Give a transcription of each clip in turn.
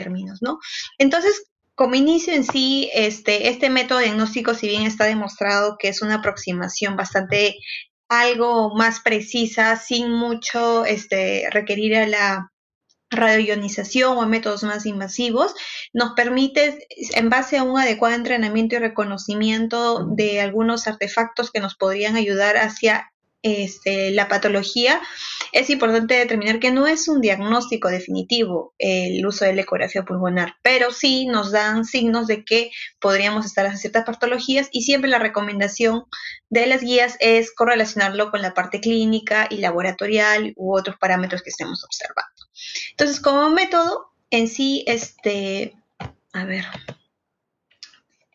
términos, ¿no? Entonces, como inicio en sí, este método diagnóstico, si bien está demostrado que es una aproximación bastante algo más precisa, sin mucho requerir a la radioionización o a métodos más invasivos, nos permite, en base a un adecuado entrenamiento y reconocimiento de algunos artefactos que nos podrían ayudar hacia la patología, es importante determinar que no es un diagnóstico definitivo el uso de la ecografía pulmonar, pero sí nos dan signos de que podríamos estar haciendo ciertas patologías, y siempre la recomendación de las guías es correlacionarlo con la parte clínica y laboratorial u otros parámetros que estemos observando. Entonces, como método en sí, a ver,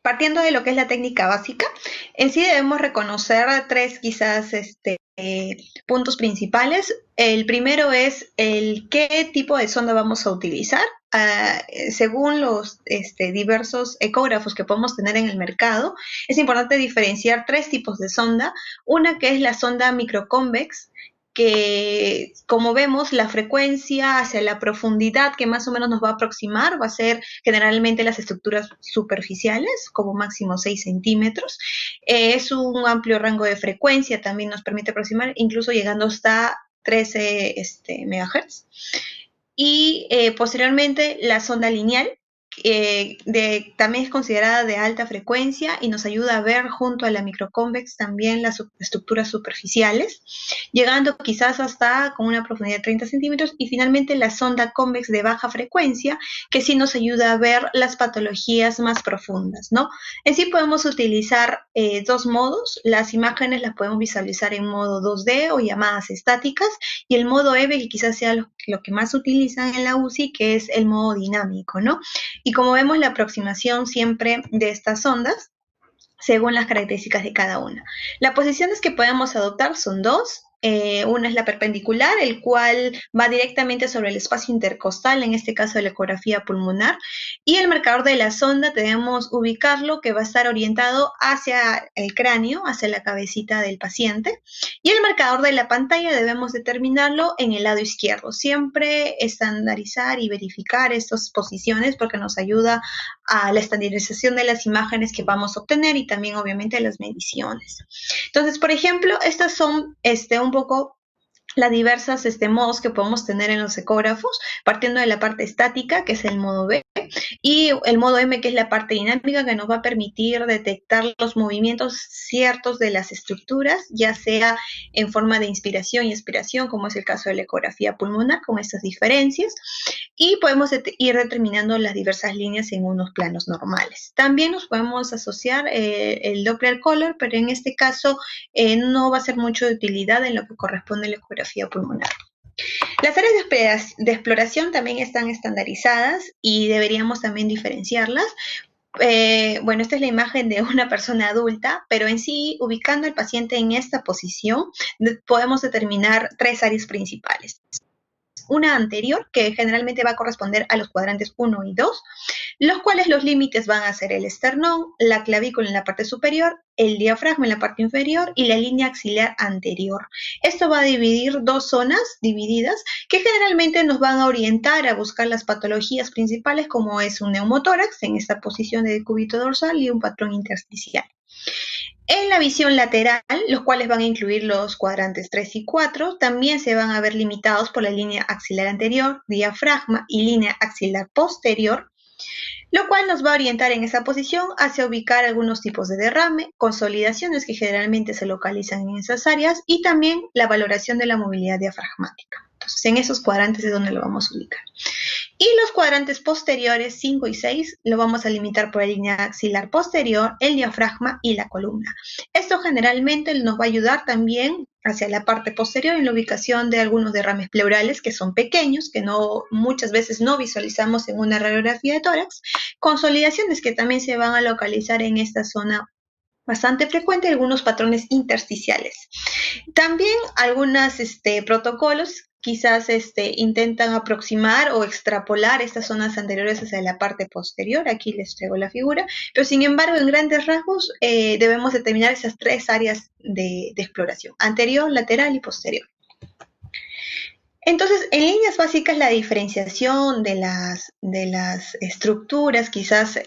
partiendo de lo que es la técnica básica, en sí debemos reconocer tres quizás puntos principales. El primero es el qué tipo de sonda vamos a utilizar. Según los diversos ecógrafos que podemos tener en el mercado, es importante diferenciar tres tipos de sonda. Una que es la sonda microconvex, que como vemos la frecuencia hacia la profundidad que más o menos nos va a aproximar va a ser generalmente las estructuras superficiales, como máximo 6 centímetros. Es un amplio rango de frecuencia, también nos permite aproximar, incluso llegando hasta 13 megahertz. Y posteriormente la sonda lineal, también es considerada de alta frecuencia y nos ayuda a ver junto a la microconvex también las estructuras superficiales, llegando quizás hasta con una profundidad de 30 centímetros, y finalmente la sonda convex de baja frecuencia, que sí nos ayuda a ver las patologías más profundas, ¿no? En sí podemos utilizar dos modos. Las imágenes las podemos visualizar en modo 2D o llamadas estáticas, y el modo EVE, que quizás sea lo que más utilizan en la UCI, que es el modo dinámico, ¿no? Y como vemos, la aproximación siempre de estas ondas según las características de cada una. Las posiciones que podemos adoptar son dos. Una es la perpendicular, el cual va directamente sobre el espacio intercostal, en este caso de la ecografía pulmonar, y el marcador de la sonda debemos ubicarlo que va a estar orientado hacia el cráneo, hacia la cabecita del paciente, y el marcador de la pantalla debemos determinarlo en el lado izquierdo. Siempre estandarizar y verificar estas posiciones porque nos ayuda a la estandarización de las imágenes que vamos a obtener y también obviamente las mediciones. Entonces, por ejemplo, estas son un poco las diversas modos que podemos tener en los ecógrafos, partiendo de la parte estática, que es el modo B, y el modo M, que es la parte dinámica, que nos va a permitir detectar los movimientos ciertos de las estructuras, ya sea en forma de inspiración y expiración, como es el caso de la ecografía pulmonar, con estas diferencias, y podemos ir determinando las diversas líneas en unos planos normales. También nos podemos asociar el Doppler Color, pero en este caso no va a ser mucho de utilidad en lo que corresponde a la ecografía pulmonar. Las áreas de exploración también están estandarizadas y deberíamos también diferenciarlas. Bueno, esta es la imagen de una persona adulta, pero en sí, ubicando al paciente en esta posición, podemos determinar tres áreas principales. Una anterior, que generalmente va a corresponder a los cuadrantes 1 y 2, los cuales los límites van a ser el esternón, la clavícula en la parte superior, el diafragma en la parte inferior y la línea axilar anterior. Esto va a dividir dos zonas divididas que generalmente nos van a orientar a buscar las patologías principales, como es un neumotórax en esta posición de decúbito dorsal y un patrón intersticial. En la visión lateral, los cuales van a incluir los cuadrantes 3 y 4, también se van a ver limitados por la línea axilar anterior, diafragma y línea axilar posterior, lo cual nos va a orientar en esa posición hacia ubicar algunos tipos de derrame, consolidaciones que generalmente se localizan en esas áreas, y también la valoración de la movilidad diafragmática. Entonces, en esos cuadrantes es donde lo vamos a ubicar. Y los cuadrantes posteriores 5 y 6 lo vamos a limitar por la línea axilar posterior, el diafragma y la columna. Esto generalmente nos va a ayudar también hacia la parte posterior en la ubicación de algunos derrames pleurales que son pequeños, que muchas veces no visualizamos en una radiografía de tórax, consolidaciones que también se van a localizar en esta zona bastante frecuente, algunos patrones intersticiales. También algunos protocolos quizás intentan aproximar o extrapolar estas zonas anteriores hacia la parte posterior. Aquí les traigo la figura, pero sin embargo, en grandes rasgos debemos determinar esas tres áreas de exploración: anterior, lateral y posterior. Entonces, en líneas básicas, la diferenciación de las estructuras, quizás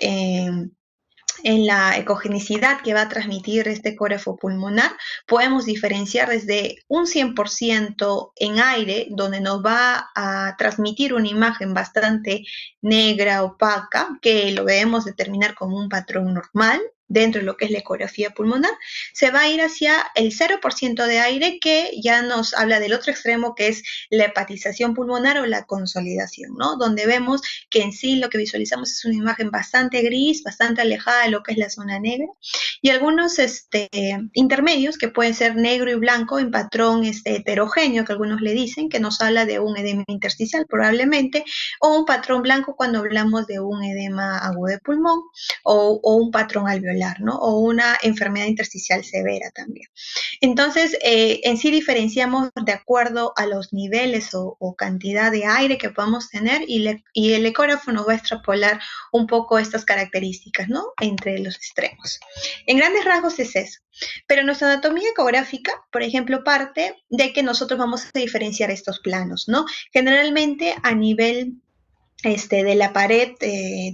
en la ecogenicidad que va a transmitir este ecógrafo pulmonar, podemos diferenciar desde un 100% en aire, donde nos va a transmitir una imagen bastante negra, opaca, que lo debemos determinar como un patrón normal dentro de lo que es la ecografía pulmonar, se va a ir hacia el 0% de aire, que ya nos habla del otro extremo, que es la hepatización pulmonar o la consolidación, ¿no? Donde vemos que en sí lo que visualizamos es una imagen bastante gris, bastante alejada de lo que es la zona negra, y algunos intermedios que pueden ser negro y blanco en patrón heterogéneo, que algunos le dicen, que nos habla de un edema intersticial probablemente, o un patrón blanco cuando hablamos de un edema agudo de pulmón, o un patrón alveolar, ¿no? O una enfermedad intersticial severa también. Entonces, en sí diferenciamos de acuerdo a los niveles o cantidad de aire que podamos tener, y el ecógrafo nos va a extrapolar un poco estas características, ¿no? Entre los extremos. En grandes rasgos es eso. Pero nuestra anatomía ecográfica, por ejemplo, parte de que nosotros vamos a diferenciar estos planos, ¿no? Generalmente a nivel de la pared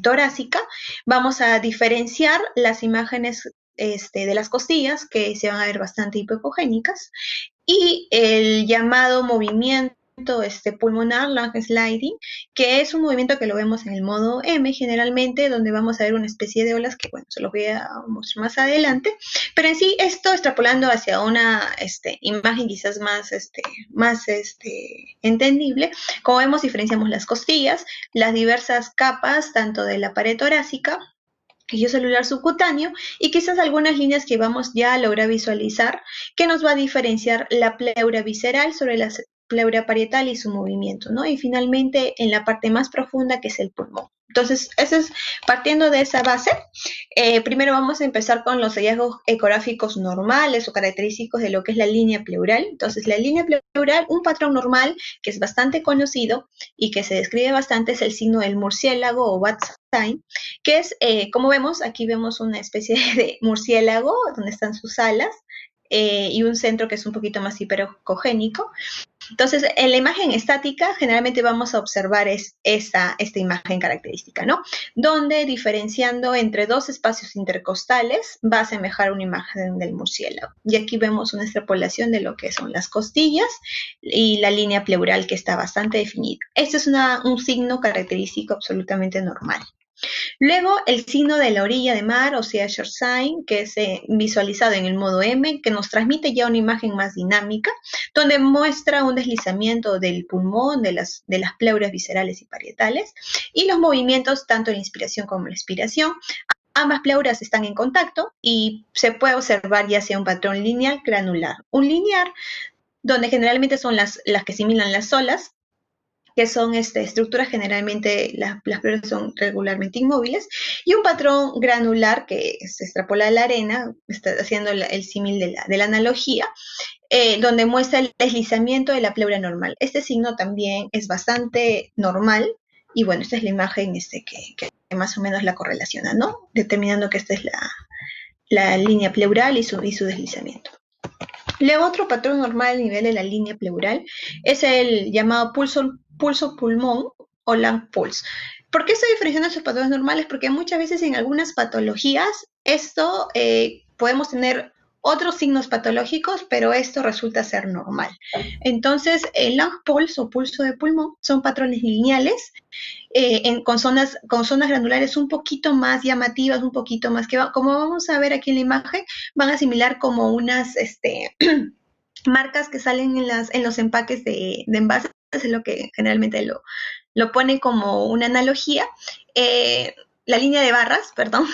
torácica, vamos a diferenciar las imágenes de las costillas, que se van a ver bastante hipoecogénicas, y el llamado movimiento pulmonar, lung sliding, que es un movimiento que lo vemos en el modo M generalmente, donde vamos a ver una especie de olas que, bueno, se los voy a mostrar más adelante, pero en sí esto extrapolando hacia una imagen quizás más entendible. Como vemos, diferenciamos las costillas, las diversas capas, tanto de la pared torácica, tejido celular subcutáneo, y quizás algunas líneas que vamos ya a lograr visualizar, que nos va a diferenciar la pleura visceral sobre la pleura parietal y su movimiento, ¿no? Y finalmente en la parte más profunda, que es el pulmón. Entonces, eso es, partiendo de esa base, primero vamos a empezar con los hallazgos ecográficos normales o característicos de lo que es la línea pleural. Entonces, la línea pleural, un patrón normal que es bastante conocido y que se describe bastante, es el signo del murciélago o bat sign, que es, como vemos, aquí vemos una especie de murciélago donde están sus alas, y un centro que es un poquito más hipercogénico. Entonces, en la imagen estática generalmente vamos a observar esta imagen característica, ¿no? Donde, diferenciando entre dos espacios intercostales, va a asemejar una imagen del murciélago. Y aquí vemos una extrapolación de lo que son las costillas y la línea pleural, que está bastante definida. Este es un signo característico absolutamente normal. Luego, el signo de la orilla de mar, o sea, shore sign, que es visualizado en el modo M, que nos transmite ya una imagen más dinámica, donde muestra un deslizamiento del pulmón, de las pleuras viscerales y parietales, y los movimientos tanto en la inspiración como en la expiración. Ambas pleuras están en contacto y se puede observar ya sea un patrón lineal granular. Un linear, donde generalmente son las que similan las olas, que son estructuras generalmente, las pleuras son regularmente inmóviles, y un patrón granular que se extrapola a la arena, está haciendo el símil de la analogía, donde muestra el deslizamiento de la pleura normal. Este signo también es bastante normal, y bueno, esta es la imagen que más o menos la correlaciona, ¿no? Determinando que esta es la línea pleural y su deslizamiento. Luego, otro patrón normal a nivel de la línea pleural es el llamado pulso pulmón o lung pulse. ¿Por qué estoy diferenciando esos patrones normales? Porque muchas veces en algunas patologías podemos tener otros signos patológicos, pero esto resulta ser normal. Entonces, el lung pulse o pulso de pulmón son patrones lineales, con zonas granulares un poquito más llamativas, un poquito más que, como vamos a ver aquí en la imagen, van a asimilar como unas marcas que salen en los empaques de envases, es lo que generalmente lo pone como una analogía. La línea de barras, perdón,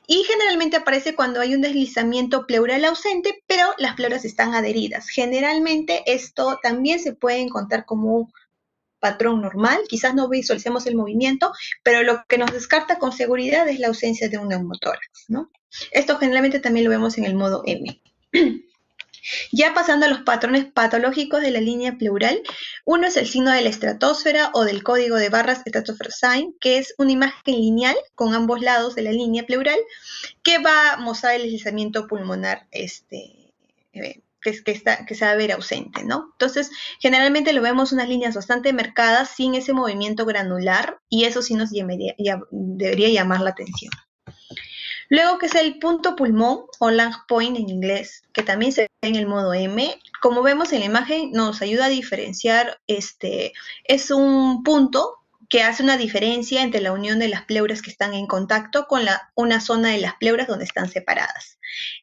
y generalmente aparece cuando hay un deslizamiento pleural ausente, pero las pleuras están adheridas. Generalmente esto también se puede encontrar como un patrón normal, quizás no visualicemos el movimiento, pero lo que nos descarta con seguridad es la ausencia de un neumotórax, ¿no? Esto generalmente también lo vemos en el modo M. Ya pasando a los patrones patológicos de la línea pleural, uno es el signo de la estratosfera o del código de barras Stratosphere Sign, que es una imagen lineal con ambos lados de la línea pleural, que va a mostrar el deslizamiento pulmonar que se va a ver ausente, ¿no? Entonces, generalmente lo vemos unas líneas bastante marcadas sin ese movimiento granular y eso sí nos debería llamar la atención. Luego, que es el punto pulmón o lung point en inglés, que también se ve en el modo M. Como vemos en la imagen, nos ayuda a diferenciar, es un punto que hace una diferencia entre la unión de las pleuras que están en contacto con una zona de las pleuras donde están separadas.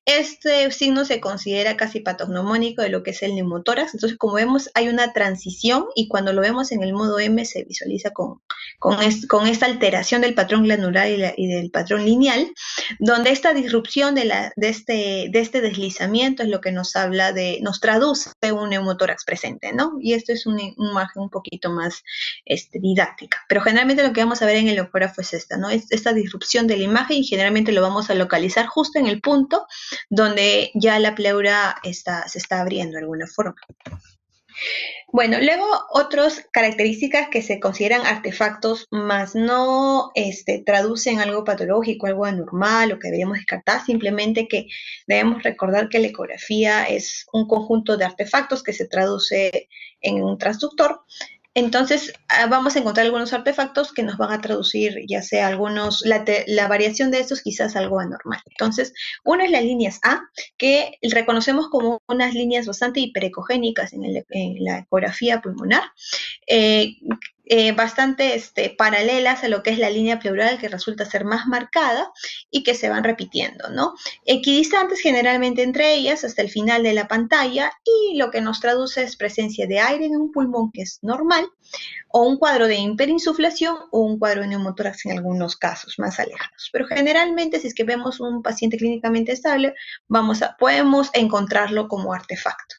Este signo se considera casi patognomónico de lo que es el neumotórax. Entonces, como vemos, hay una transición y cuando lo vemos en el modo M se visualiza con esta alteración del patrón granular y del patrón lineal, donde esta disrupción de este deslizamiento es lo que nos traduce un neumotórax presente, ¿no? Y esto es una imagen un poquito más didáctica. Pero generalmente lo que vamos a ver en el ecógrafo es esta, ¿no? Esta disrupción de la imagen y generalmente lo vamos a localizar justo en el punto donde ya la pleura se está abriendo de alguna forma. Bueno, luego otras características que se consideran artefactos, más no traducen algo patológico, algo anormal o que deberíamos descartar, simplemente que debemos recordar que la ecografía es un conjunto de artefactos que se traduce en un transductor. Entonces, vamos a encontrar algunos artefactos que nos van a traducir, ya sea la variación de estos quizás algo anormal. Entonces, una es las líneas A, que reconocemos como unas líneas bastante hiperecogénicas en la ecografía pulmonar, bastante paralelas a lo que es la línea pleural, que resulta ser más marcada y que se van repitiendo, ¿no? Equidistantes generalmente entre ellas hasta el final de la pantalla, y lo que nos traduce es presencia de aire en un pulmón que es normal, o un cuadro de hiperinsuflación o un cuadro de neumotórax en algunos casos más alejados. Pero generalmente, si es que vemos un paciente clínicamente estable, podemos encontrarlo como artefacto.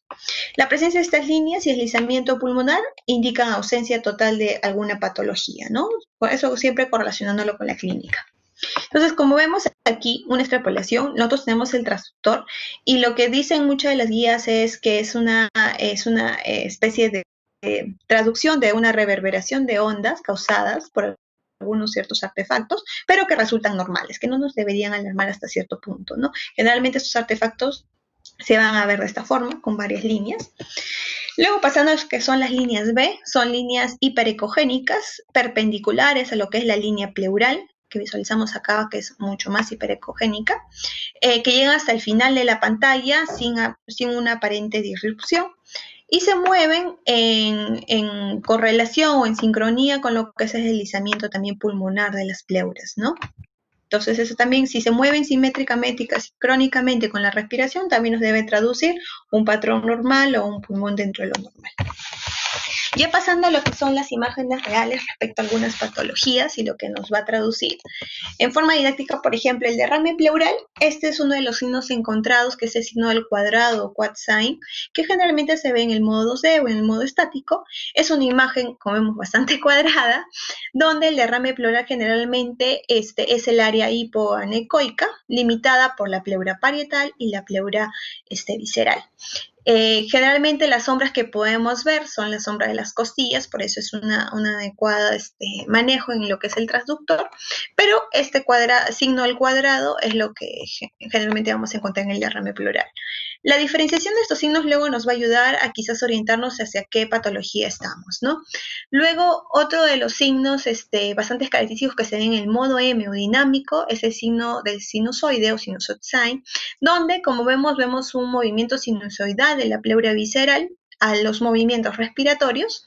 La presencia de estas líneas y deslizamiento pulmonar indican ausencia total de alguna patología, ¿no? Por eso siempre correlacionándolo con la clínica. Entonces, como vemos aquí, una extrapolación, nosotros tenemos el transductor y lo que dicen muchas de las guías es que es una especie de traducción de una reverberación de ondas causadas por algunos ciertos artefactos, pero que resultan normales, que no nos deberían alarmar hasta cierto punto, ¿no? Generalmente estos artefactos se van a ver de esta forma, con varias líneas. Luego, pasando a lo que son las líneas B, son líneas hiperecogénicas, perpendiculares a lo que es la línea pleural, que visualizamos acá, que es mucho más hiperecogénica, que llegan hasta el final de la pantalla sin una aparente disrupción, y se mueven en correlación o en sincronía con lo que es el deslizamiento también pulmonar de las pleuras, ¿no? Entonces, eso también, si se mueven simétricamente y crónicamente con la respiración, también nos debe traducir un patrón normal o un pulmón dentro de lo normal. Ya pasando a lo que son las imágenes reales respecto a algunas patologías y lo que nos va a traducir. En forma didáctica, por ejemplo, el derrame pleural, este es uno de los signos encontrados, que es el signo del cuadrado o quad sign, que generalmente se ve en el modo 2D o en el modo estático. Es una imagen, como vemos, bastante cuadrada, donde el derrame pleural generalmente es el área hipoanecoica, limitada por la pleura parietal y la pleura visceral. Generalmente las sombras que podemos ver son las sombras de las costillas, por eso es un adecuado manejo en lo que es el transductor, pero este signo del cuadrado es lo que generalmente vamos a encontrar en el derrame pleural. La diferenciación de estos signos luego nos va a ayudar a quizás orientarnos hacia qué patología estamos, ¿no? Luego, otro de los signos bastante característicos que se ven en el modo hemodinámico es el signo del sinusoide o sinusoid sign, donde, como vemos un movimiento sinusoidal de la pleura visceral a los movimientos respiratorios,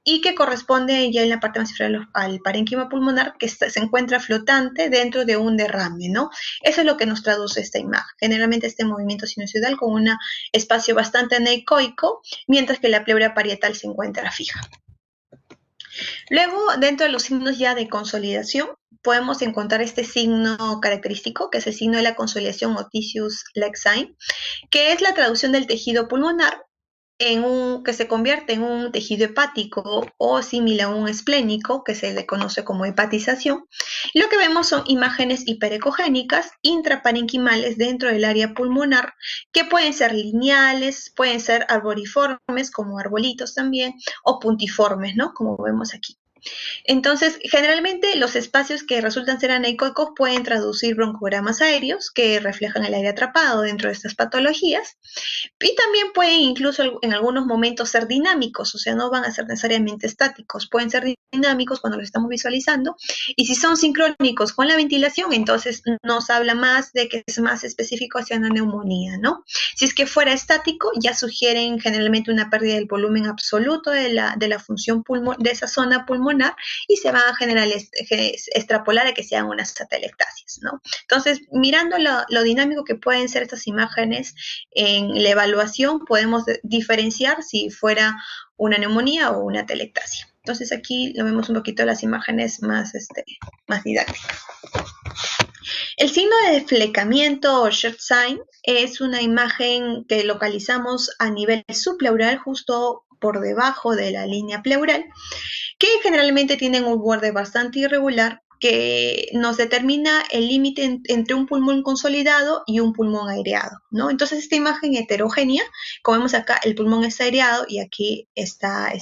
y que corresponde ya en la parte más inferior al parénquima pulmonar, que se encuentra flotante dentro de un derrame, ¿no? Eso es lo que nos traduce esta imagen. Generalmente este movimiento sinusoidal con un espacio bastante anecoico, mientras que la pleura parietal se encuentra fija. Luego, dentro de los signos ya de consolidación, podemos encontrar este signo característico, que es el signo de la consolidación o Tissue Leg Sign, que es la traducción del tejido pulmonar que se convierte en un tejido hepático o similar a un esplénico, que se le conoce como hepatización. Lo que vemos son imágenes hiperecogénicas intraparenquimales dentro del área pulmonar, que pueden ser lineales, pueden ser arboriformes, como arbolitos también, o puntiformes, ¿no? Como vemos aquí. Entonces, generalmente los espacios que resultan ser anecoicos pueden traducir broncogramas aéreos que reflejan el aire atrapado dentro de estas patologías y también pueden incluso en algunos momentos ser dinámicos, o sea, no van a ser necesariamente estáticos, pueden ser dinámicos cuando los estamos visualizando y si son sincrónicos con la ventilación, entonces nos habla más de que es más específico hacia una neumonía, ¿no? Si es que fuera estático, ya sugieren generalmente una pérdida del volumen absoluto de la función de esa zona pulmonar y se va a extrapolar a que sean unas atelectasias, ¿no? Entonces, mirando lo dinámico que pueden ser estas imágenes en la evaluación, podemos diferenciar si fuera una neumonía o una atelectasia. Entonces, aquí lo vemos un poquito las imágenes más didácticas. El signo de desflecamiento o Schert sign es una imagen que localizamos a nivel subpleural justo por debajo de la línea pleural, que generalmente tienen un borde bastante irregular que nos determina el límite entre un pulmón consolidado y un pulmón aireado, ¿no? Entonces, esta imagen heterogénea, como vemos acá, el pulmón está aireado y aquí está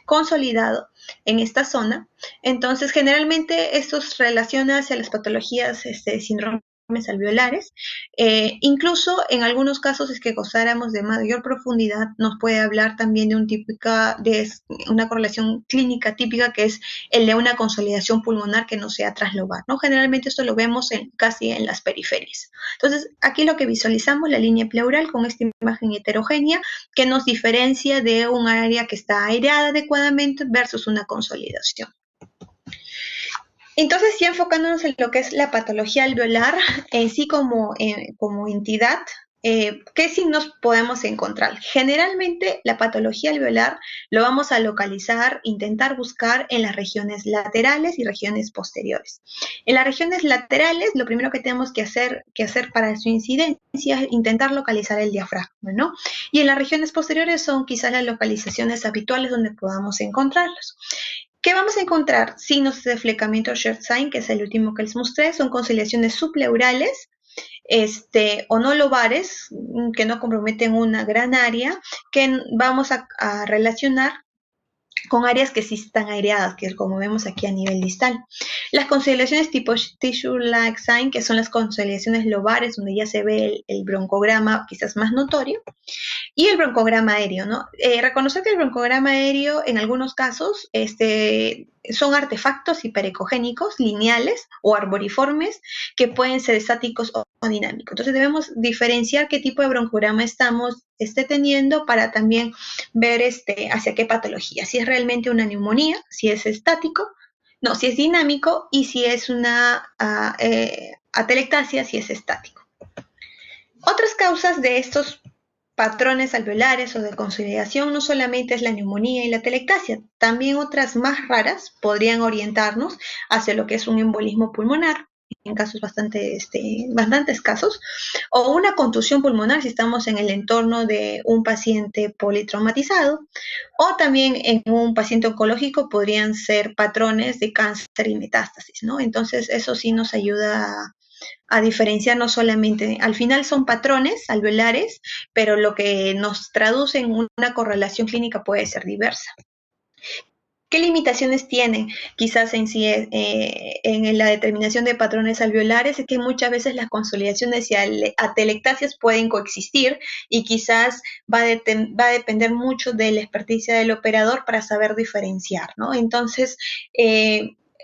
consolidado en esta zona. Entonces, generalmente esto se relaciona hacia las patologías síndrome alveolares. Incluso en algunos casos, es que gozáramos de mayor profundidad, nos puede hablar también de una correlación clínica típica que es el de una consolidación pulmonar que no sea traslobar, ¿no? Generalmente esto lo vemos casi en las periferias. Entonces, aquí lo que visualizamos, la línea pleural con esta imagen heterogénea que nos diferencia de un área que está aireada adecuadamente versus una consolidación. Entonces, ya enfocándonos en lo que es la patología alveolar en sí como entidad, ¿qué signos podemos encontrar? Generalmente, la patología alveolar lo vamos a localizar, intentar buscar en las regiones laterales y regiones posteriores. En las regiones laterales, lo primero que tenemos que hacer para su incidencia es intentar localizar el diafragma, ¿no? Y en las regiones posteriores son quizás las localizaciones habituales donde podamos encontrarlos. ¿Qué vamos a encontrar? Signos de desflecamiento Schert sign, que es el último que les mostré, son conciliaciones subpleurales o no lobares, que no comprometen una gran área, que vamos a relacionar con áreas que sí están aireadas, que es como vemos aquí a nivel distal. Las consolidaciones tipo tissue-like sign, que son las consolidaciones lobares, donde ya se ve el broncograma quizás más notorio, y el broncograma aéreo, ¿no? Reconocer que el broncograma aéreo en algunos casos son artefactos hiperecogénicos, lineales o arboriformes que pueden ser estáticos o dinámicos. Entonces debemos diferenciar qué tipo de broncograma estamos teniendo para también ver hacia qué patología, si es realmente una neumonía, si es estático, no, si es dinámico y si es una atelectasia, si es estático. Otras causas de estos patrones alveolares o de consolidación no solamente es la neumonía y la atelectasia, también otras más raras podrían orientarnos hacia lo que es un embolismo pulmonar, en casos bastante escasos, o una contusión pulmonar si estamos en el entorno de un paciente politraumatizado, o también en un paciente oncológico podrían ser patrones de cáncer y metástasis, ¿no? Entonces eso sí nos ayuda a diferenciar no solamente, al final son patrones alveolares, pero lo que nos traduce en una correlación clínica puede ser diversa. ¿Qué limitaciones tienen quizás en sí en la determinación de patrones alveolares? Es que muchas veces las consolidaciones y atelectasias pueden coexistir y quizás va a depender mucho de la experticia del operador para saber diferenciar, ¿no? Entonces,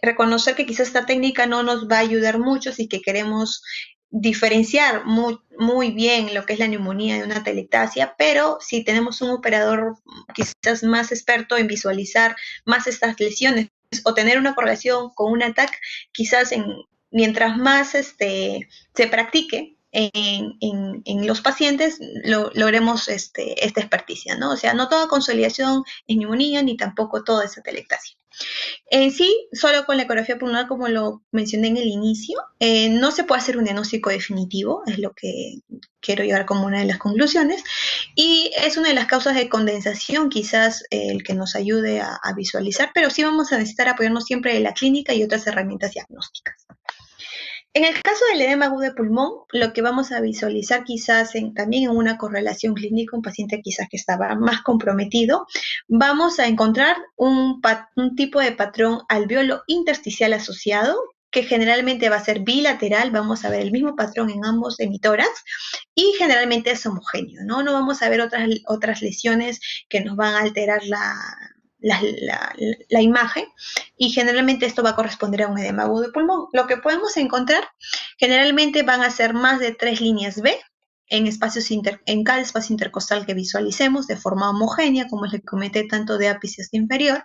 reconocer que quizás esta técnica no nos va a ayudar mucho si que queremos diferenciar muy bien lo que es la neumonía de una atelectasia, pero si tenemos un operador quizás más experto en visualizar más estas lesiones o tener una correlación con un ataque, quizás mientras más se practique en los pacientes, logremos esta experticia, ¿no? O sea, no toda consolidación es neumonía, ni tampoco toda es atelectasia. En sí, solo con la ecografía pulmonar, como lo mencioné en el inicio, no se puede hacer un diagnóstico definitivo, es lo que quiero llevar como una de las conclusiones, y es una de las causas de condensación, quizás el que nos ayude a visualizar, pero sí vamos a necesitar apoyarnos siempre de la clínica y otras herramientas diagnósticas. En el caso del edema agudo de pulmón, lo que vamos a visualizar quizás también en una correlación clínica, un paciente quizás que estaba más comprometido, vamos a encontrar un tipo de patrón alveolo intersticial asociado, que generalmente va a ser bilateral, vamos a ver el mismo patrón en ambos hemitórax y generalmente es homogéneo, ¿no? No vamos a ver otras lesiones que nos van a alterar la, la, la imagen, y generalmente esto va a corresponder a un edema agudo de pulmón. Lo que podemos encontrar generalmente van a ser más de 3 líneas B en cada espacio intercostal que visualicemos de forma homogénea, como les comenté, tanto de ápice hasta inferior,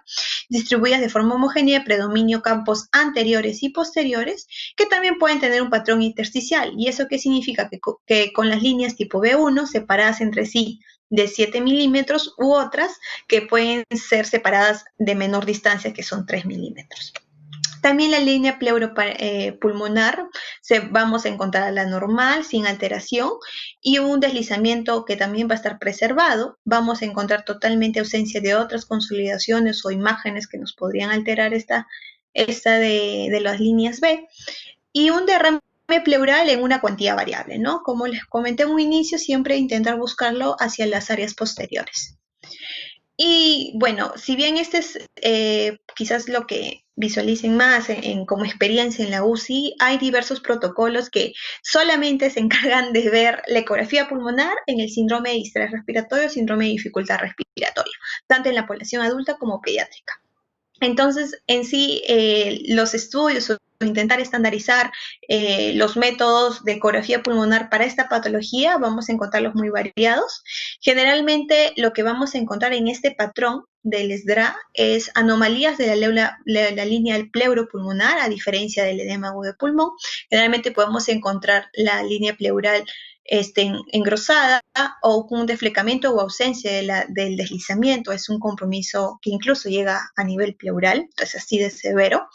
distribuidas de forma homogénea, predominio campos anteriores y posteriores, que también pueden tener un patrón intersticial. ¿Y eso qué significa? Que con las líneas tipo B1 separadas entre sí de 7 milímetros u otras que pueden ser separadas de menor distancia, que son 3 milímetros. También la línea pleuropulmonar vamos a encontrar la normal, sin alteración, y un deslizamiento que también va a estar preservado. Vamos a encontrar totalmente ausencia de otras consolidaciones o imágenes que nos podrían alterar esta de las líneas B. Y un derrame pleural en una cuantía variable, ¿no? Como les comenté en un inicio, siempre intentar buscarlo hacia las áreas posteriores. Y bueno, si bien este es quizás lo que visualicen más como experiencia en la UCI, hay diversos protocolos que solamente se encargan de ver la ecografía pulmonar en el síndrome de distrés respiratorio, síndrome de dificultad respiratoria, tanto en la población adulta como pediátrica. Entonces, en sí, los estudios o intentar estandarizar los métodos de ecografía pulmonar para esta patología, vamos a encontrarlos muy variados. Generalmente, lo que vamos a encontrar en este patrón del SDRA es anomalías de la línea del pleuropulmonar, a diferencia del edema agudo de pulmón. Generalmente podemos encontrar la línea pleural engrosada o con un deflecamiento o ausencia del deslizamiento. Es un compromiso que incluso llega a nivel pleural, entonces así de severo.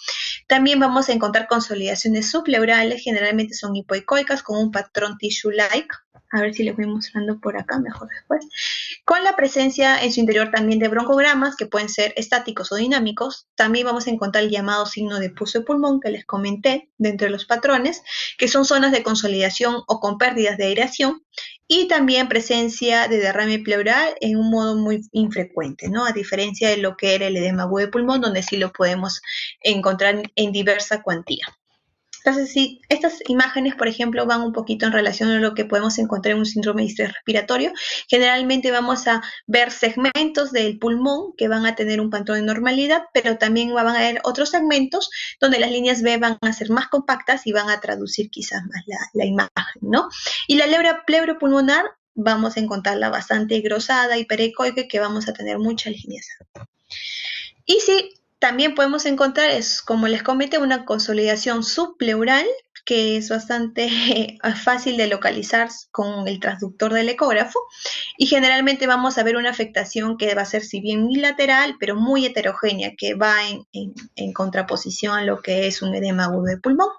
También vamos a encontrar consolidaciones subpleurales, generalmente son hipoicoicas con un patrón tissue-like. A ver si les voy mostrando por acá, mejor después. Con la presencia en su interior también de broncogramas, que pueden ser estáticos o dinámicos. También vamos a encontrar el llamado signo de pulso de pulmón, que les comenté, dentro de los patrones, que son zonas de consolidación o con pérdidas de aireación. Y también presencia de derrame pleural en un modo muy infrecuente, ¿no? A diferencia de lo que era el edema agudo de pulmón, donde sí lo podemos encontrar en diversa cuantía. Entonces, sí, estas imágenes, por ejemplo, van un poquito en relación a lo que podemos encontrar en un síndrome de distrés respiratorio. Generalmente vamos a ver segmentos del pulmón que van a tener un patrón de normalidad, pero también van a haber otros segmentos donde las líneas B van a ser más compactas y van a traducir quizás más la imagen, ¿no? Y la lebra pleuropulmonar vamos a encontrarla bastante engrosada y perecoica, que vamos a tener muchas líneas. Y sí, también podemos encontrar, como les comenté, una consolidación subpleural, que es bastante fácil de localizar con el transductor del ecógrafo, y generalmente vamos a ver una afectación que va a ser, si bien unilateral, pero muy heterogénea, que va en contraposición a lo que es un edema agudo de pulmón.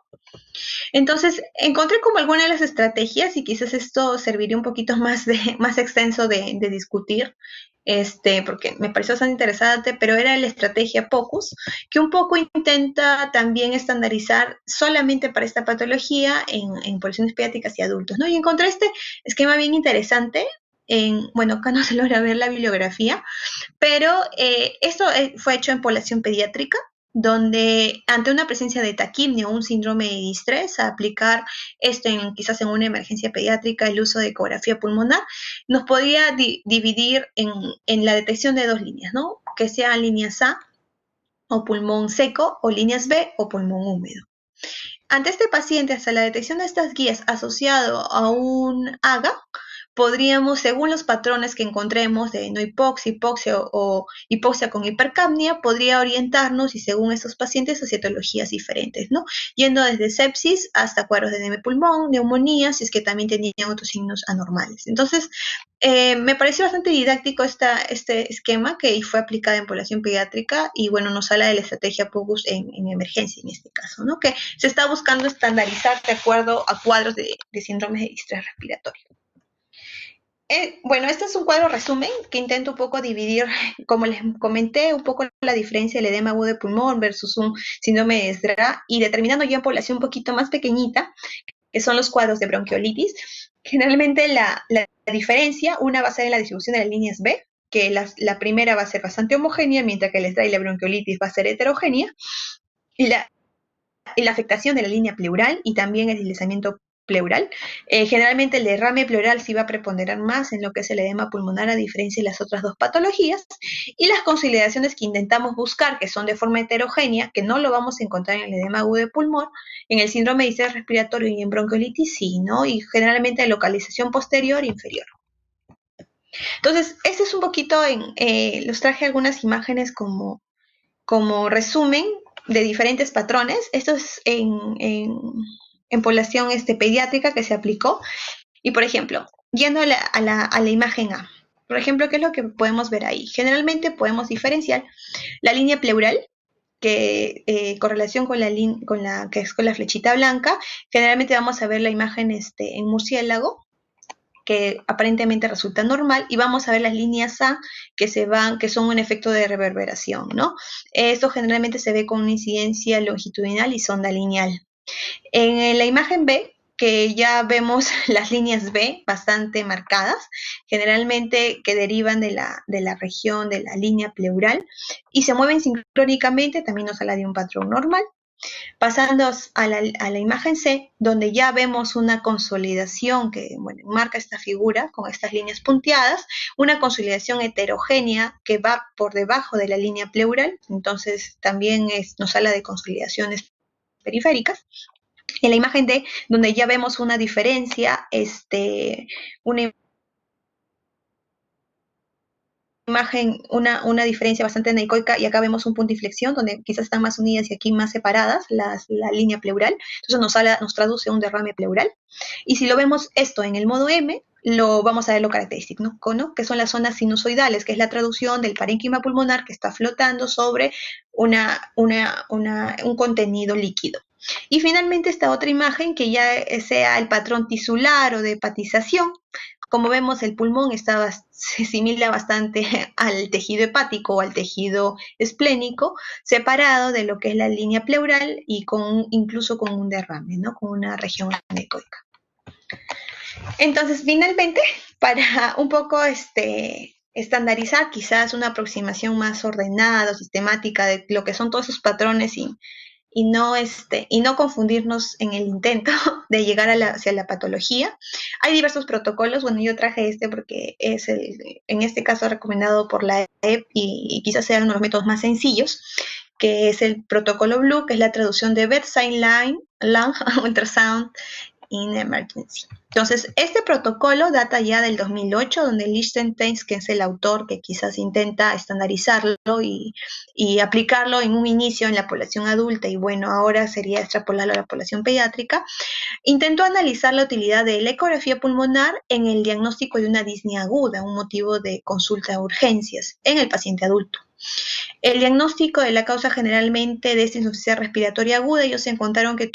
Entonces, encontré como algunas de las estrategias, y quizás esto serviría un poquito más extenso de discutir, porque me pareció bastante interesante, pero era la estrategia POCUS, que un poco intenta también estandarizar solamente para esta patología en poblaciones pediátricas y adultos, ¿no? Y encontré este esquema bien interesante. Bueno, acá no se logra ver la bibliografía, pero esto fue hecho en población pediátrica, donde ante una presencia de taquimia o un síndrome de distrés, a aplicar esto quizás en una emergencia pediátrica, el uso de ecografía pulmonar, nos podía dividir en la detección de dos líneas, ¿no? Que sean líneas A o pulmón seco, o líneas B o pulmón húmedo. Ante este paciente, hasta la detección de estas guías asociado a un AGA, podríamos, según los patrones que encontremos de no hipoxia, hipoxia o hipoxia con hipercapnia, podría orientarnos, y según estos pacientes, hacia etiologías diferentes, ¿no? Yendo desde sepsis hasta cuadros de edema de pulmón, neumonía, si es que también tenían otros signos anormales. Entonces, me pareció bastante didáctico este esquema, que fue aplicado en población pediátrica, y bueno, nos habla de la estrategia POCUS en emergencia en este caso, ¿no? Que se está buscando estandarizar de acuerdo a cuadros de síndromes de distrés respiratorio. Bueno, este es un cuadro resumen que intento un poco dividir, como les comenté, un poco la diferencia del edema agudo de pulmón versus un síndrome de SDRA y determinando ya en población un poquito más pequeñita, que son los cuadros de bronquiolitis. Generalmente la diferencia, una va a ser en la distribución de las líneas B, que la primera va a ser bastante homogénea, mientras que el SDRA y la bronquiolitis va a ser heterogénea, y la afectación de la línea pleural y también el deslizamiento pleural. Generalmente el derrame pleural sí va a preponderar más en lo que es el edema pulmonar a diferencia de las otras dos patologías y las consolidaciones que intentamos buscar, que son de forma heterogénea, que no lo vamos a encontrar en el edema agudo de pulmón, en el síndrome de distrés respiratorio y en bronquiolitis sí, ¿no? Y generalmente de localización posterior e inferior. Entonces, este es un poquito, los traje algunas imágenes como resumen de diferentes patrones. Esto es en población pediátrica que se aplicó. Y por ejemplo, yendo a la imagen A, por ejemplo, ¿qué es lo que podemos ver ahí? Generalmente podemos diferenciar la línea pleural, que correlación que es con la flechita blanca. Generalmente vamos a ver la imagen en murciélago, que aparentemente resulta normal, y vamos a ver las líneas A que son un efecto de reverberación, ¿no? Esto generalmente se ve con una incidencia longitudinal y sonda lineal. En la imagen B, que ya vemos las líneas B bastante marcadas, generalmente que derivan de la región de la línea pleural y se mueven sincrónicamente, también nos habla de un patrón normal. Pasando a la imagen C, donde ya vemos una consolidación que marca esta figura con estas líneas punteadas, una consolidación heterogénea que va por debajo de la línea pleural, entonces también nos habla de consolidaciones periféricas. En la imagen D, donde ya vemos una diferencia, una una diferencia bastante anecoica, y acá vemos un punto de inflexión donde quizás están más unidas y aquí más separadas la línea pleural. Entonces nos traduce un derrame pleural. Y si lo vemos esto en el modo M, vamos a ver lo característico, ¿no? Que son las zonas sinusoidales, que es la traducción del parénquima pulmonar que está flotando sobre un contenido líquido. Y finalmente esta otra imagen que ya sea el patrón tisular o de hepatización. Como vemos, el pulmón se asimila bastante al tejido hepático o al tejido esplénico, separado de lo que es la línea pleural y incluso con un derrame, ¿no? Con una región anecoica. Entonces, finalmente, para un poco estandarizar, quizás una aproximación más ordenada, sistemática de lo que son todos esos patrones y no confundirnos en el intento de llegar hacia la patología. Hay diversos protocolos, bueno, yo traje porque es en este caso recomendado por la EP y quizás sea uno de los métodos más sencillos, que es el protocolo Blue, que es la traducción de Bedside Lung Ultrasound in Emergency. Entonces, este protocolo data ya del 2008, donde Lichtenstein, que es el autor que quizás intenta estandarizarlo y aplicarlo en un inicio en la población adulta, y bueno, ahora sería extrapolarlo a la población pediátrica, intentó analizar la utilidad de la ecografía pulmonar en el diagnóstico de una disnea aguda, un motivo de consulta a urgencias en el paciente adulto. El diagnóstico de la causa generalmente de esta insuficiencia respiratoria aguda, ellos encontraron que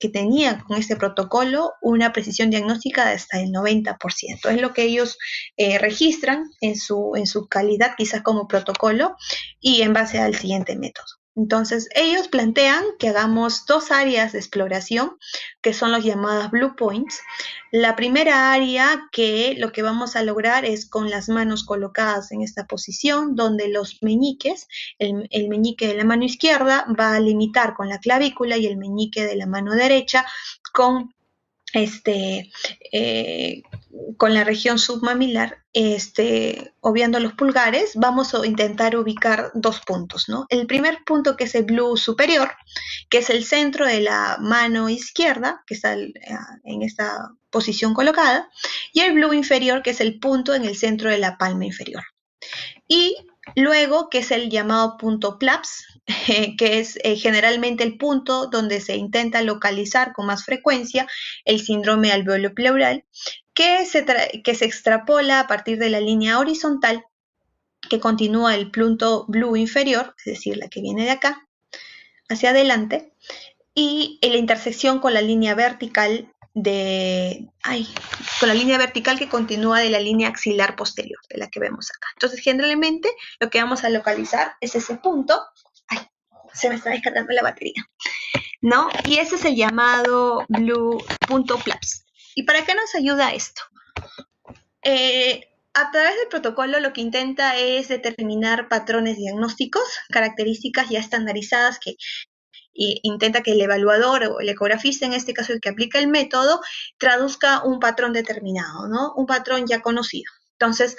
tenía con este protocolo una precisión diagnóstica de hasta el 90%. Es lo que ellos registran en su calidad quizás como protocolo y en base al siguiente método. Entonces, ellos plantean que hagamos dos áreas de exploración, que son los llamados Blue Points. La primera área, que lo que vamos a lograr es con las manos colocadas en esta posición, donde los meñiques, el meñique de la mano izquierda va a limitar con la clavícula y el meñique de la mano derecha con con la región submamilar, obviando los pulgares, vamos a intentar ubicar dos puntos, ¿no? El primer punto, que es el blue superior, que es el centro de la mano izquierda, que está en esta posición colocada, y el blue inferior, que es el punto en el centro de la palma inferior. Y luego, que es el llamado punto PLAPS, que es generalmente el punto donde se intenta localizar con más frecuencia el síndrome alveolo-pleural, que se extrapola a partir de la línea horizontal que continúa el punto blue inferior, es decir, la que viene de acá, hacia adelante, y en la intersección con la línea vertical con la línea vertical que continúa de la línea axilar posterior, de la que vemos acá. Entonces, generalmente, lo que vamos a localizar es ese punto. Ay, se me está descargando la batería, ¿no? Y ese es el llamado blue punto PLAPS. ¿Y para qué nos ayuda esto? A través del protocolo lo que intenta es determinar patrones diagnósticos, características ya estandarizadas que intenta que el evaluador o el ecografista, en este caso el que aplica el método, traduzca un patrón determinado, ¿no? Un patrón ya conocido. Entonces,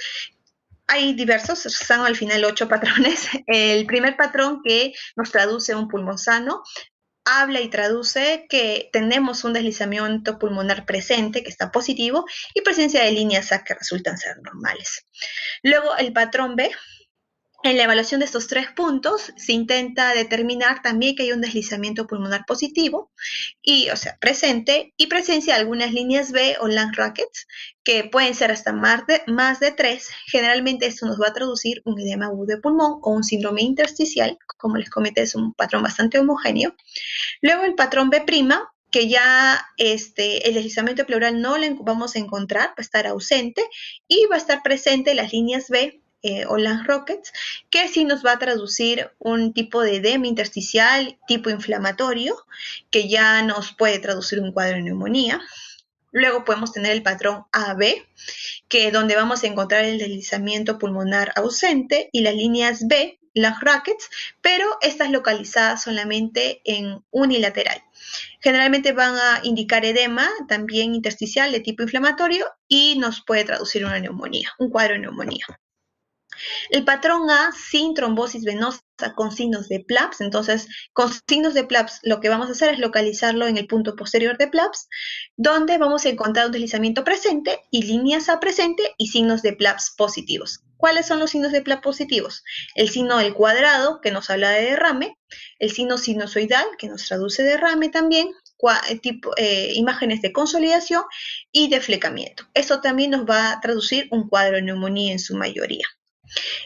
hay diversos, son al final 8 patrones. El primer patrón que nos traduce un pulmón sano habla y traduce que tenemos un deslizamiento pulmonar presente, que está positivo, y presencia de líneas A que resultan ser normales. Luego, el patrón B. En la evaluación de estos 3 puntos se intenta determinar también que hay un deslizamiento pulmonar positivo, o sea, presente, y presencia de algunas líneas B o Lange-Rackets, que pueden ser hasta más de 3. Generalmente esto nos va a traducir un edema agudo de pulmón o un síndrome intersticial. Como les comenté, es un patrón bastante homogéneo. Luego el patrón B', que ya el deslizamiento pleural no lo vamos a encontrar, va a estar ausente, y va a estar presente las líneas B o Lange-Rackets, que sí nos va a traducir un tipo de edema intersticial tipo inflamatorio, que ya nos puede traducir un cuadro de neumonía. Luego podemos tener el patrón AB, que donde vamos a encontrar el deslizamiento pulmonar ausente y las líneas B, Lange-Rackets, pero estas localizadas solamente en unilateral. Generalmente van a indicar edema, también intersticial de tipo inflamatorio, y nos puede traducir una neumonía, un cuadro de neumonía. El patrón A sin trombosis venosa con signos de PLAPS. Entonces, con signos de PLAPS lo que vamos a hacer es localizarlo en el punto posterior de PLAPS, donde vamos a encontrar un deslizamiento presente y líneas A presente y signos de PLAPS positivos. ¿Cuáles son los signos de PLAPS positivos? El signo del cuadrado, que nos habla de derrame, el signo sinusoidal, que nos traduce derrame también, imágenes de consolidación y de flecamiento. Esto también nos va a traducir un cuadro de neumonía en su mayoría.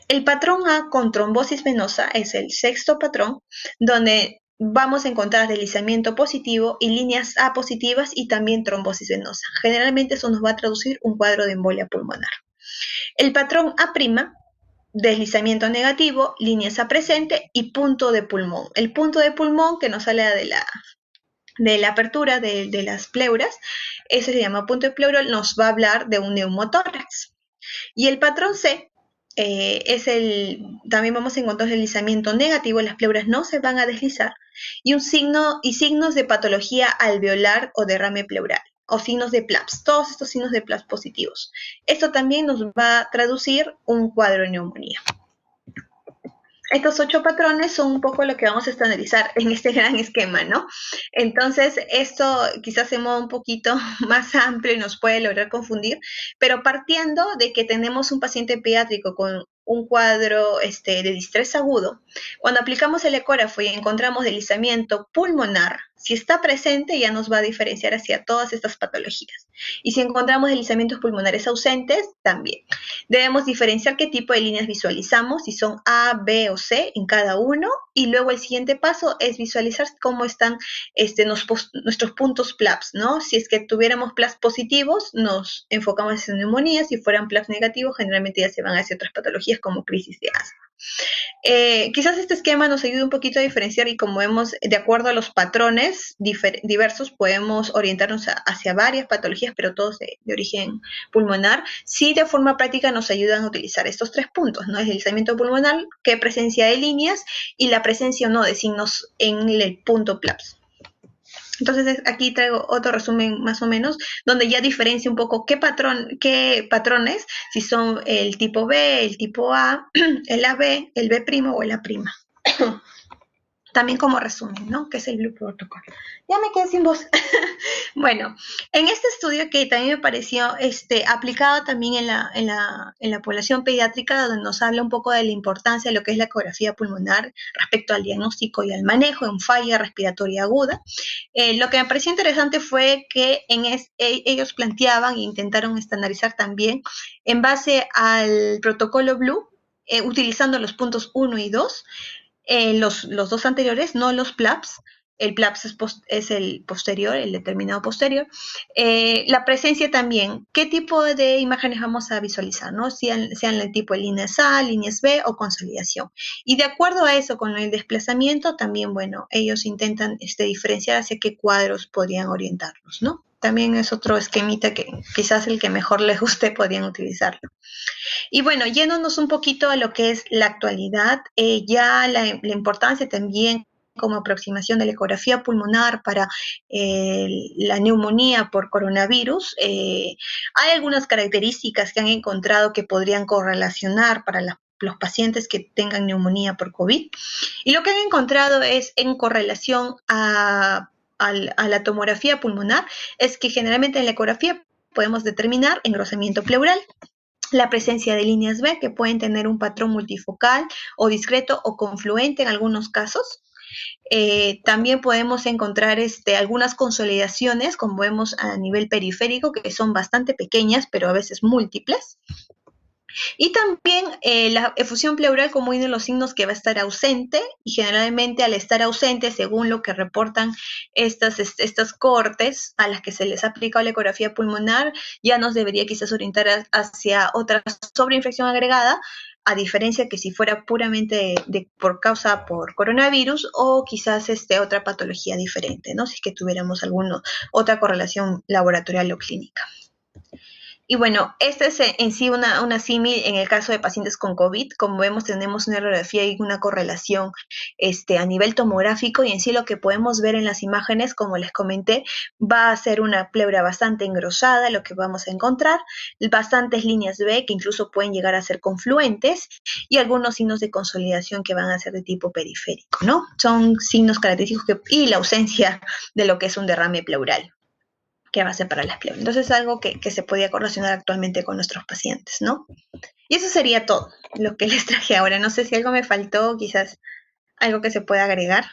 El patrón A con trombosis venosa es el sexto patrón, donde vamos a encontrar deslizamiento positivo y líneas A positivas y también trombosis venosa. Generalmente eso nos va a traducir un cuadro de embolia pulmonar. El patrón A', deslizamiento negativo, líneas A presente y punto de pulmón. El punto de pulmón que nos habla de la apertura de las pleuras, ese se llama punto de pleural, nos va a hablar de un neumotórax. Y el patrón C también vamos a encontrar deslizamiento negativo, las pleuras no se van a deslizar, y signos de patología alveolar o derrame pleural, o signos de PLAPS, todos estos signos de PLAPS positivos. Esto también nos va a traducir un cuadro de neumonía. Estos 8 patrones son un poco lo que vamos a estandarizar en este gran esquema, ¿no? Entonces, esto quizás se mueva un poquito más amplio y nos puede lograr confundir, pero partiendo de que tenemos un paciente pediátrico con un cuadro de distrés agudo, cuando aplicamos el ecógrafo y encontramos deslizamiento pulmonar, si está presente ya nos va a diferenciar hacia todas estas patologías. Y si encontramos deslizamientos pulmonares ausentes, también. Debemos diferenciar qué tipo de líneas visualizamos, si son A, B o C en cada uno, y luego el siguiente paso es visualizar cómo están nuestros puntos PLAPS, ¿no? Si es que tuviéramos PLAPS positivos, nos enfocamos en neumonía, si fueran PLAPS negativos, generalmente ya se van hacia otras patologías como crisis de asma. Quizás este esquema nos ayude un poquito a diferenciar y como vemos, de acuerdo a los patrones diversos, podemos orientarnos hacia varias patologías, pero todos de origen pulmonar. Sí, de forma práctica nos ayudan a utilizar estos 3 puntos, ¿no? El deslizamiento pulmonar, qué presencia de líneas y la presencia o no de signos en el punto PLAPS. Entonces aquí traigo otro resumen más o menos, donde ya diferencia un poco qué patrones, si son el tipo B, el tipo A, el AB, el B' o el A'. También como resumen, ¿no? Que es el Blue Protocol. Ya me quedé sin voz. Bueno, en este estudio que también me pareció aplicado también en la población pediátrica, donde nos habla un poco de la importancia de lo que es la ecografía pulmonar respecto al diagnóstico y al manejo en falla respiratoria aguda. Lo que me pareció interesante fue que ellos planteaban e intentaron estandarizar también en base al protocolo Blue, utilizando los puntos 1 y 2, los 2 anteriores, no los PLAPS, el PLAPS es el posterior, el determinado posterior. La presencia también, ¿qué tipo de imágenes vamos a visualizar? ¿No? Sean el tipo de líneas A, líneas B o consolidación. Y de acuerdo a eso, con el desplazamiento, también, bueno, ellos intentan diferenciar hacia qué cuadros podrían orientarnos, ¿no? También es otro esquemita que quizás el que mejor les guste podrían utilizarlo. Y bueno, yéndonos un poquito a lo que es la actualidad, ya la importancia también como aproximación de la ecografía pulmonar para la neumonía por coronavirus. Hay algunas características que han encontrado que podrían correlacionar para los pacientes que tengan neumonía por COVID. Y lo que han encontrado es en correlación a la tomografía pulmonar, es que generalmente en la ecografía podemos determinar engrosamiento pleural, la presencia de líneas B que pueden tener un patrón multifocal o discreto o confluente en algunos casos. También podemos encontrar algunas consolidaciones, como vemos a nivel periférico, que son bastante pequeñas, pero a veces múltiples. Y también la efusión pleural como uno de los signos que va a estar ausente, y generalmente al estar ausente, según lo que reportan estas cortes a las que se les ha aplicado la ecografía pulmonar, ya nos debería quizás orientar hacia otra sobreinfección agregada, a diferencia que si fuera puramente por causa por coronavirus o quizás otra patología diferente, ¿no? Si es que tuviéramos alguna otra correlación laboratorial o clínica. Y bueno, esta es en sí una símil en el caso de pacientes con COVID. Como vemos, tenemos una radiografía y una correlación a nivel tomográfico, y en sí lo que podemos ver en las imágenes, como les comenté, va a ser una pleura bastante engrosada, lo que vamos a encontrar, bastantes líneas B que incluso pueden llegar a ser confluentes, y algunos signos de consolidación que van a ser de tipo periférico, ¿no? Son signos característicos y la ausencia de lo que es un derrame pleural, que va a ser para las pleuras. Entonces es algo que se podía correlacionar actualmente con nuestros pacientes, ¿no? Y eso sería todo lo que les traje ahora. No sé si algo me faltó, quizás algo que se pueda agregar.